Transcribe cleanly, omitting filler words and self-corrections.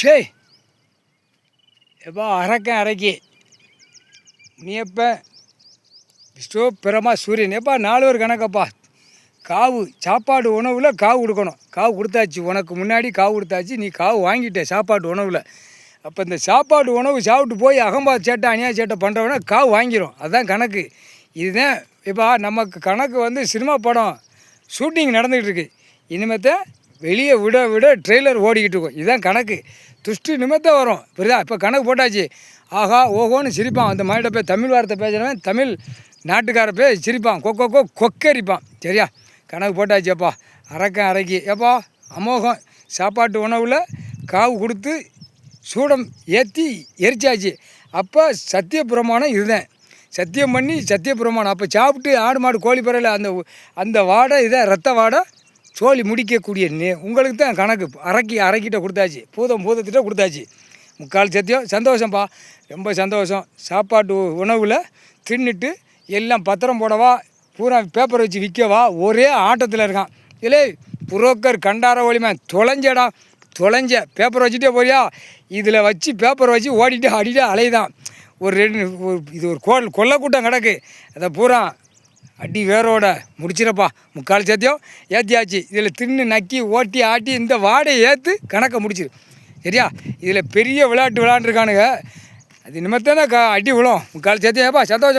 ஷே எப்போ அரைக்கேன் அரைக்கி நீ எப்போ விஷ்ணு பிரமா சூரியன் எப்பா 4 ஒரு கணக்கப்பா. காவு சாப்பாடு உணவில் காவு கொடுக்கணும். காவு கொடுத்தாச்சு, உனக்கு முன்னாடி காவு கொடுத்தாச்சு, நீ காவு வாங்கிட்ட சாப்பாட்டு உணவில். அப்போ இந்த சாப்பாடு உணவு சாப்பிட்டு போய் அகம்பாத் சேட்டை அநியாய சேட்டை பண்ணுறவனா காவு வாங்கிடும். அதுதான் கணக்கு. இதுதான் இப்போ நமக்கு கணக்கு வந்து சினிமா படம் ஷூட்டிங் நடந்துக்கிட்டு இருக்குது. இனிமேத்தான் வெளியே விட விட ட்ரெய்லர் ஓடிக்கிட்டு இருக்கும். இதுதான் கணக்கு. துஷ்டி நிமித்தம் வரும். புரியுதா? இப்போ கணக்கு போட்டாச்சு. ஆஹா ஓஹோன்னு சிரிப்பான். அந்த மாதிரி போய் தமிழ் வார்த்தை பேசுகிறவன் தமிழ் நாட்டுக்கார போய் சிரிப்பான். கொக்கரிப்பான். சரியா? கணக்கு போட்டாச்சுப்பா. அரைக்கேன் அரைக்கி எப்பா அமோகம். சாப்பாட்டு உணவில் காவு கொடுத்து சூடம் ஏற்றி எரிச்சாச்சு. அப்போ சத்திய பிரமாணம் இதுதான். சத்தியம் பண்ணி சத்திய பிரமாணம். அப்போ சாப்பிட்டு ஆடு மாடு கோழி பறவையில் அந்த வாடை இதை ரத்த வாடை சோழி முடிக்கக்கூடிய உங்களுக்கு தான் கணக்கு. அரைக்கிட்ட கொடுத்தாச்சு. பூதத்திட்ட கொடுத்தாச்சு. முக்கால் சத்தியம். சந்தோஷம்ப்பா, ரொம்ப சந்தோஷம். சாப்பாட்டு உணவில் தின்னுட்டு எல்லாம் பத்திரம் போடவா பூரா பேப்பர் வச்சு விற்கவா ஒரே ஆட்டத்தில் இருக்கான். இல்லை புரோக்கர் கண்டார ஒளிமே தொலைஞ்ச பேப்பர் வச்சுட்டே போறியா? இதில் வச்சு பேப்பர் வச்சு ஓடிட்டு அடிட்டு அலைதான். இது ஒரு கொல்லை கூட்டம் கிடக்கு. அதை பூரா அடி வேரோட முடிச்சிடப்பா. முக்கால் சத்தியம் ஏற்றியாச்சு. இதில் தின்னு நக்கி ஓட்டி ஆட்டி இந்த வாடகை ஏற்று கணக்கை முடிச்சிரு. சரியா? இதில் பெரிய விளையாட்டு விளையாண்டுருக்கானுங்க. அது நிமித்தம் தான் அடி விழும். முக்கால் சத்தியம் ஏப்பா சந்தோஷம்.